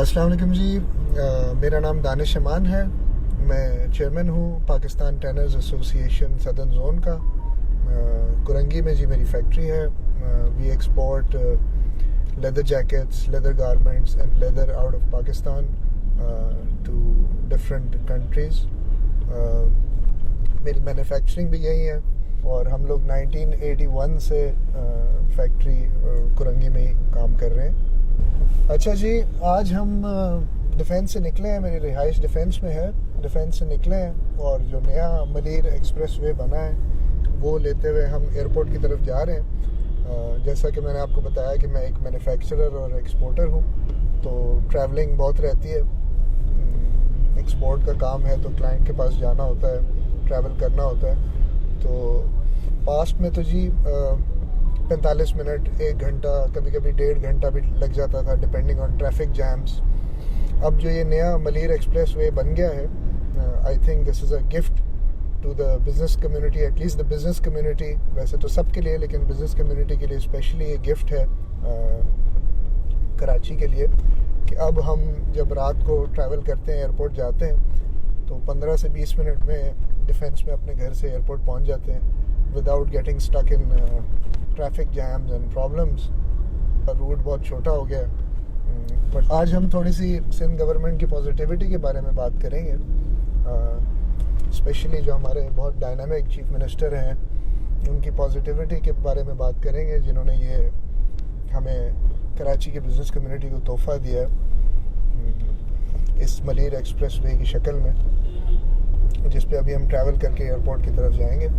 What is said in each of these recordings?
अस्सलाम वालेकुम जी। मेरा नाम दानिश अमान है। मैं चेयरमैन हूँ Pakistan tanners association southern zone का। कुरंगी में जी मेरी फैक्ट्री है। We export leather jackets, leather garments and leather out of Pakistan to different countries. मेरी मैन्युफैक्चरिंग भी यही है और हम लोग 1981 से फैक्ट्री कुरंगी में ही काम कर रहे हैं। अच्छा जी, आज हम डिफेंस से निकले हैं। मेरी रिहाइश डिफेंस में है। डिफेंस से निकले हैं और जो नया मलीर एक्सप्रेस वे बना है वो लेते हुए हम एयरपोर्ट की तरफ जा रहे हैं। जैसा कि मैंने आपको बताया कि मैं एक मैन्युफैक्चरर और एक्सपोर्टर हूँ, तो ट्रैवलिंग बहुत रहती है। एक्सपोर्ट का काम है तो क्लाइंट के पास जाना होता है, ट्रैवल करना होता है। तो पास्ट में तो जी 45 मिनट, 1 घंटा, कभी कभी 1.5 घंटा भी लग जाता था डिपेंडिंग ऑन ट्रैफिक जैम्स। अब जो ये नया मलीर एक्सप्रेस वे बन गया है, I think this is a gift to the business community, at least the business community. वैसे तो सबके लिए, लेकिन बिज़नेस कम्युनिटी के लिए स्पेशली ये गिफ्ट है कराची के लिए, कि अब हम जब रात को ट्रैवल करते हैं, एयरपोर्ट जाते हैं, तो 15 से 20 मिनट में डिफेंस में अपने घर से एयरपोर्ट पहुंच जाते हैं without getting stuck in traffic jams and problems. Route बहुत छोटा हो गया। बट आज हम थोड़ी सी सिंध गवर्नमेंट की पॉजिटिविटी के बारे में बात करेंगे, स्पेशली जो हमारे बहुत डायनामिक चीफ मिनिस्टर हैं उनकी पॉजिटिविटी के बारे में बात करेंगे, जिन्होंने ये हमें कराची के बिज़नेस कम्युनिटी को तोहफ़ा दिया इस मलीर एक्सप्रेस वे की शक्ल में, जिस पे अभी हम ट्रैवल करके एयरपोर्ट की तरफ जाएंगे।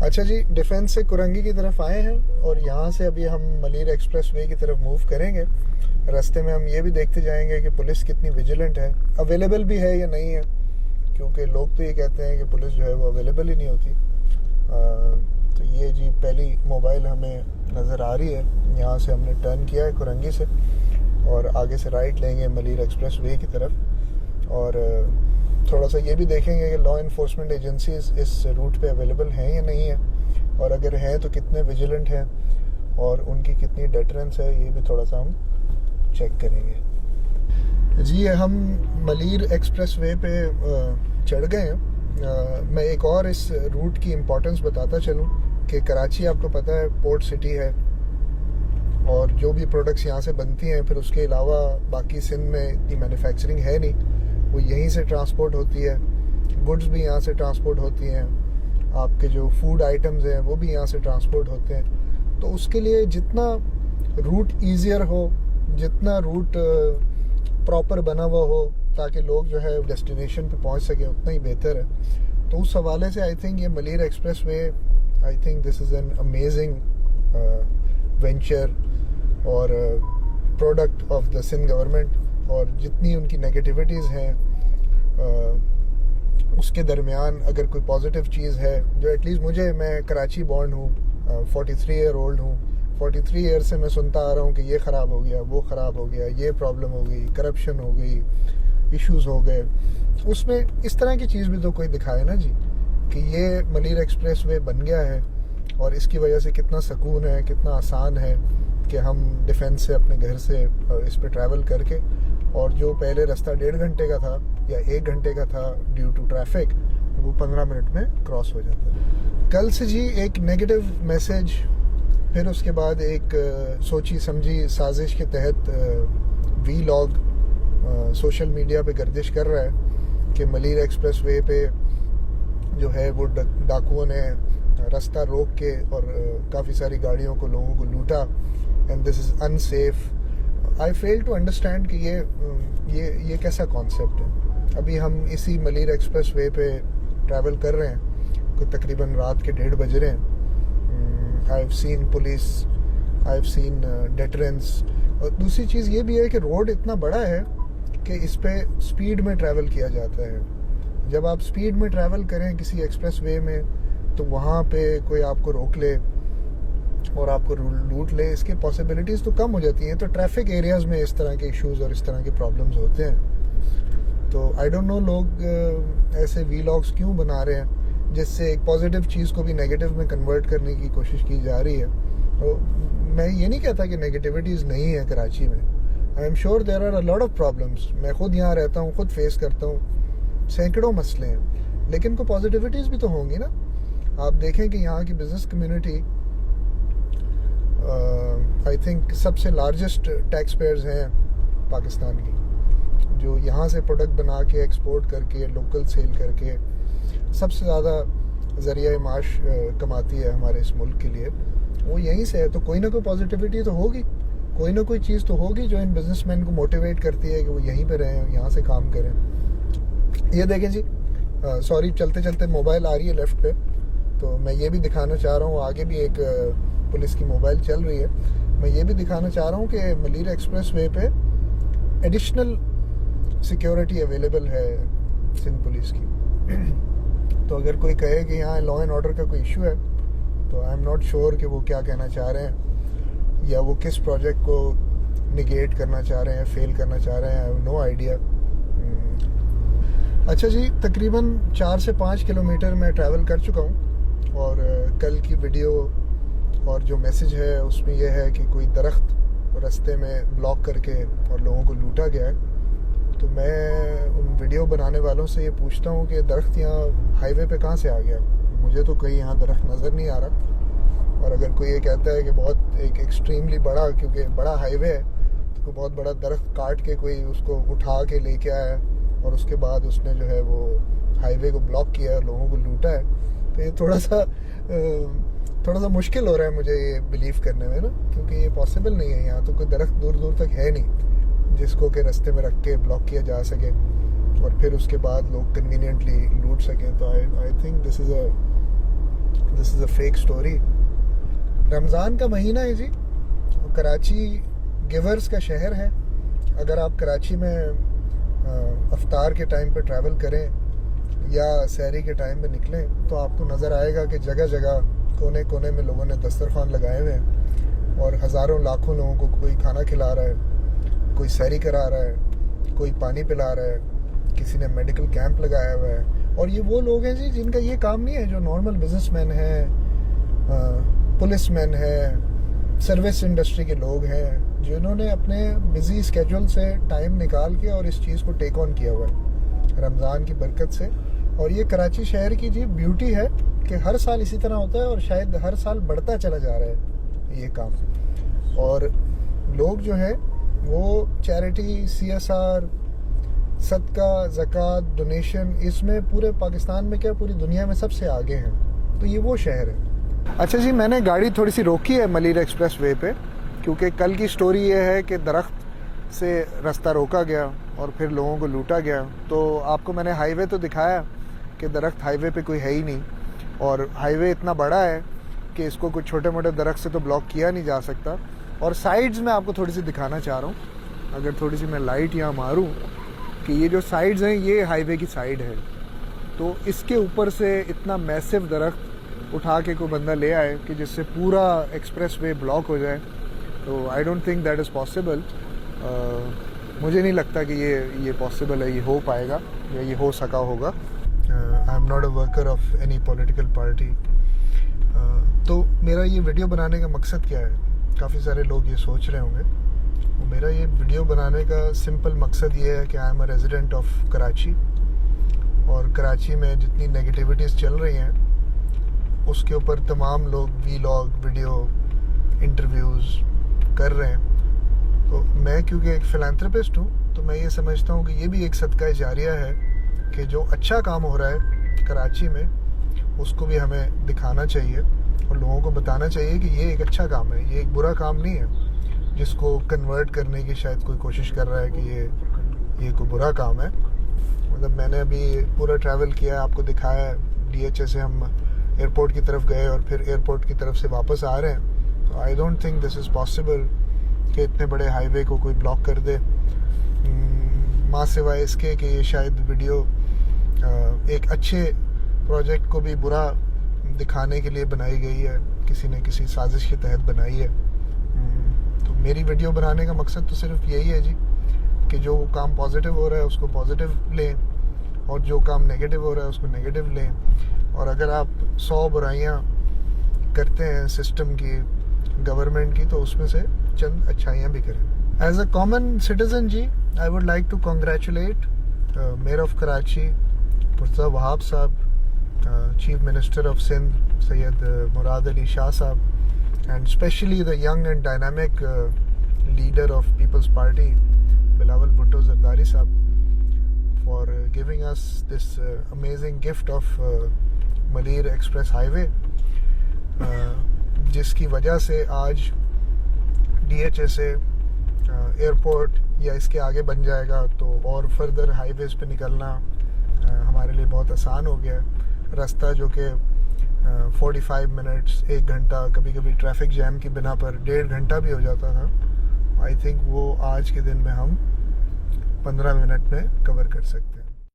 अच्छा जी, डिफेंस से कुरंगी की तरफ आए हैं और यहाँ से अभी हम मलीर एक्सप्रेस वे की तरफ मूव करेंगे। रास्ते में हम ये भी देखते जाएंगे कि पुलिस कितनी विजिलेंट है, अवेलेबल भी है या नहीं है, क्योंकि लोग तो ये कहते हैं कि पुलिस जो है वो अवेलेबल ही नहीं होती। तो ये जी पहली मोबाइल हमें नज़र आ रही है। यहाँ से हमने टर्न किया है कुरंगी से और आगे से राइट लेंगे मलीर एक्सप्रेस वे की तरफ। और थोड़ा सा ये भी देखेंगे कि लॉ इन्फोर्समेंट एजेंसीज इस रूट पे अवेलेबल हैं या नहीं है, और अगर हैं तो कितने विजिलेंट हैं और उनकी कितनी डेटरेंस है, ये भी थोड़ा सा हम चेक करेंगे। जी हम मलीर एक्सप्रेस वे पे चढ़ गए हैं। मैं एक और इस रूट की इम्पोर्टेंस बताता चलूँ कि कराची आपको पता है पोर्ट सिटी है, और जो भी प्रोडक्ट्स यहाँ से बनती हैं फिर उसके अलावा बाकी सिंध में इतनी मैन्युफैक्चरिंग है नहीं, वो यहीं से ट्रांसपोर्ट होती है। गुड्स भी यहाँ से ट्रांसपोर्ट होती हैं, आपके जो फूड आइटम्स हैं वो भी यहाँ से ट्रांसपोर्ट होते हैं। तो उसके लिए जितना रूट ईजियर हो, जितना रूट प्रॉपर बना हुआ हो ताकि लोग जो है डेस्टिनेशन पे पहुँच सकें, उतना ही बेहतर है। तो उस हवाले से आई थिंक ये Malir expressway, I think this is an amazing venture और product of the Sindh government. और जितनी उनकी नेगेटिविटीज़ हैं उसके दरमियान अगर कोई पॉजिटिव चीज़ है जो एटलीस्ट मुझे, मैं कराची बॉर्न हूँ, 43 ईयर ओल्ड हूँ, 43 ईयर से मैं सुनता आ रहा हूँ कि ये ख़राब हो गया, वो ख़राब हो गया, ये प्रॉब्लम हो गई, करप्शन हो गई, इश्यूज़ हो गए। उसमें इस तरह की चीज़ भी तो कोई दिखाए ना जी, कि ये मलीर एक्सप्रेस वे बन गया है और इसकी वजह से कितना सुकून है, कितना आसान है कि हम डिफेंस से अपने घर से इस पे ट्रैवल करके, और जो पहले रास्ता 1.5 घंटे का था या 1 घंटे का था ड्यू टू ट्रैफिक, वो 15 मिनट में क्रॉस हो जाता है। कल से जी एक नेगेटिव मैसेज, फिर उसके बाद एक सोची समझी साजिश के तहत वीलॉग सोशल मीडिया पे गर्दिश कर रहा है कि मलीर एक्सप्रेस वे पे जो है वो डाकुओं ने रास्ता रोक के और काफ़ी सारी गाड़ियों को, लोगों को लूटा, and this is unsafe. I fail to understand कि ये कैसा कॉन्सेप्ट है। अभी हम इसी मलीर एक्सप्रेस वे पे ट्रैवल कर रहे हैं, कोई तकरीबन रात के 1:30 बज रहे हैं। I have seen police, I have seen deterrence. और दूसरी चीज़ ये भी है कि रोड इतना बड़ा है कि इस पे स्पीड में ट्रैवल किया जाता है। जब आप स्पीड में ट्रैवल करें किसी एक्सप्रेस वे में, तो वहाँ पे कोई आपको रोक ले और आपको लूट ले, इसकी पॉसिबिलिटीज़ तो कम हो जाती हैं। तो ट्रैफिक एरियाज़ में इस तरह के इश्यूज़ और इस तरह के प्रॉब्लम्स होते हैं। तो आई डोंट नो लोग ऐसे वीलॉग्स क्यों बना रहे हैं जिससे एक पॉजिटिव चीज़ को भी नेगेटिव में कन्वर्ट करने की कोशिश की जा रही है। तो मैं ये नहीं कहता कि नेगेटिविटीज़ नहीं है कराची में, I am sure there are a lot of problems, मैं खुद यहाँ रहता हूँ, खुद फेस करता हूँ, सैकड़ों मसले हैं, लेकिन कोई पॉजिटिविटीज़ भी तो होंगी ना। आप देखें कि यहाँ की बिज़नेस कम्युनिटी आई थिंक सबसे लार्जेस्ट टैक्स पेयर्स हैं पाकिस्तान की, जो यहाँ से प्रोडक्ट बना के एक्सपोर्ट करके लोकल सेल करके सबसे ज़्यादा ज़रिया माश कमाती है हमारे इस मुल्क के लिए, वो यहीं से है। तो कोई ना कोई पॉजिटिविटी तो होगी, कोई ना कोई चीज़ तो होगी जो इन बिजनेसमैन को मोटिवेट करती है कि वो यहीं पे रहें, यहाँ से काम करें। ये देखें जी, सॉरी चलते चलते मोबाइल आ रही है लेफ़्ट पे, तो मैं ये भी दिखाना चाह रहा हूँ, आगे भी एक पुलिस की मोबाइल चल रही है, मैं ये भी दिखाना चाह रहा हूँ कि मलीर एक्सप्रेस वे पे एडिशनल सिक्योरिटी अवेलेबल है सिंध पुलिस की। तो अगर कोई कहे कि यहाँ लॉ एंड ऑर्डर का कोई इशू है, तो आई एम नॉट श्योर कि वो क्या कहना चाह रहे हैं या वो किस प्रोजेक्ट को निगेट करना चाह रहे हैं, फेल करना चाह रहे हैं, आई हैव नो आइडिया। अच्छा जी, तकरीबन 4 से 5 किलोमीटर मैं ट्रैवल कर चुका हूँ, और कल की वीडियो और जो मैसेज है उसमें यह है कि कोई दरख्त रास्ते में ब्लॉक करके और लोगों को लूटा गया है। तो मैं उन वीडियो बनाने वालों से ये पूछता हूँ कि दरख्त यहाँ हाईवे पे कहाँ से आ गया, मुझे तो कहीं यहाँ दरख्त नज़र नहीं आ रहा। और अगर कोई ये कहता है कि बहुत एक एक्सट्रीमली बड़ा, क्योंकि बड़ा हाईवे है, तो कोई बहुत बड़ा दरख्त काट के कोई उसको उठा के लेके आया और उसके बाद उसने जो है वो हाईवे को ब्लॉक किया और लोगों को लूटा है, तो ये थोड़ा सा मुश्किल हो रहा है मुझे ये बिलीव करने में ना, क्योंकि ये पॉसिबल नहीं है। यहाँ तो कोई दरख्त दूर दूर तक है नहीं जिसको कि रास्ते में रख के ब्लॉक किया जा सके और फिर उसके बाद लोग कन्वीनियंटली लूट सकें। तो आई think this is a fake story. Ramzan का महीना है जी, कराची गिवर्स का शहर है। अगर आप कराची में अफ्तार के टाइम पे ट्रैवल करें या सहरी के टाइम पे निकलें, तो आपको नज़र आएगा कि जगह जगह कोने कोने में लोगों ने दस्तरखान लगाए हुए हैं और हज़ारों लाखों लोगों को कोई खाना खिला रहा है, कोई सहरी करा रहा है, कोई पानी पिला रहा है, किसी ने मेडिकल कैंप लगाया हुआ है। और ये वो लोग हैं जी जिनका ये काम नहीं है, जो नॉर्मल बिजनेसमैन हैं, पुलिसमैन हैं, सर्विस इंडस्ट्री के लोग हैं, जिन्होंने अपने बिजी स्केड्यूल से टाइम निकाल के और इस चीज़ को टेक ऑन किया हुआ है रमज़ान की बरकत से। और ये कराची शहर की जी ब्यूटी है कि हर साल इसी तरह होता है और शायद हर साल बढ़ता चला जा रहा है ये काम। और लोग जो हैं वो चैरिटी, CSR, सदका, ज़कात, डोनेशन, इसमें पूरे पाकिस्तान में क्या पूरी दुनिया में सबसे आगे हैं। तो ये वो शहर है। अच्छा जी, मैंने गाड़ी थोड़ी सी रोकी है मलीर एक्सप्रेस वे पे, क्योंकि कल की स्टोरी ये है कि दरख्त से रास्ता रोका गया और फिर लोगों को लूटा गया। तो आपको मैंने हाईवे तो दिखाया कि दरख्त हाईवे पे कोई है ही नहीं, और हाईवे इतना बड़ा है कि इसको कुछ छोटे मोटे दरख्त से तो ब्लॉक किया नहीं जा सकता। और साइड्स में आपको थोड़ी सी दिखाना चाह रहा हूँ, अगर थोड़ी सी मैं लाइट यहाँ मारूँ, कि ये जो साइड्स हैं ये हाईवे की साइड है। तो इसके ऊपर से इतना मैसिव दरख्त उठा के कोई बंदा ले आए कि जिससे पूरा एक्सप्रेस वे ब्लॉक हो जाए, तो I don't think that is possible. मुझे नहीं लगता कि ये पॉसिबल है, ये हो पाएगा या ये हो सका होगा। I am not a worker of any political party. तो मेरा ये वीडियो बनाने का मकसद क्या है, काफ़ी सारे लोग ये सोच रहे होंगे। तो मेरा ये वीडियो बनाने का सिंपल मकसद ये है कि I am a resident of Karachi, और कराची में जितनी नेगेटिविटीज़ चल रही हैं उसके ऊपर तमाम लोग वीलॉग, वीडियो, इंटरव्यूज़ कर रहे हैं। तो मैं क्योंकि एक फिलैंथ्रोपिस्ट हूँ, तो मैं ये समझता हूँ कि ये भी एक सदका जारिया है कि जो अच्छा काम हो रहा है कराची में उसको भी हमें दिखाना चाहिए और लोगों को बताना चाहिए कि ये एक अच्छा काम है, ये एक बुरा काम नहीं है जिसको कन्वर्ट करने की शायद कोई कोशिश कर रहा है कि ये कोई बुरा काम है। मतलब मैंने अभी पूरा ट्रैवल किया है, आपको दिखाया है, DHA से हम एयरपोर्ट की तरफ गए और फिर एयरपोर्ट की तरफ से वापस आ रहे हैं। तो I don't think this is possible कि इतने बड़े हाईवे को कोई ब्लॉक कर दे, माँ सिवाय इसके कि ये शायद वीडियो एक अच्छे प्रोजेक्ट को भी बुरा दिखाने के लिए बनाई गई है, किसी ने किसी साजिश के तहत बनाई है। तो मेरी वीडियो बनाने का मकसद तो सिर्फ यही है जी कि जो काम पॉजिटिव हो रहा है उसको पॉजिटिव लें और जो काम नेगेटिव हो रहा है उसको नेगेटिव लें। और अगर आप 100 बुराइयाँ करते हैं सिस्टम की, गवर्नमेंट की, तो उसमें से चंद अच्छाइयाँ भी करें। As a common citizen ji, I would like to congratulate Mayor of Karachi, Murtaza Wahab Saab, Chief Minister of Sindh, Syed Murad Ali Shah Saab, and especially the young and dynamic leader of People's Party, Bilawal Bhutto Zardari Saab, for giving us this amazing gift of Malir Express Highway, जिसकी वजह से आज DHSA airport या इसके आगे बन जाएगा तो और फर्दर हाईवेज़ पे निकलना हमारे लिए बहुत आसान हो गया है। रास्ता जो कि 45 मिनट्स 1 घंटा, कभी कभी ट्रैफिक जैम की बिना पर 1.5 घंटा भी हो जाता था, आई थिंक वो आज के दिन में हम 15 मिनट में कवर कर सकते हैं।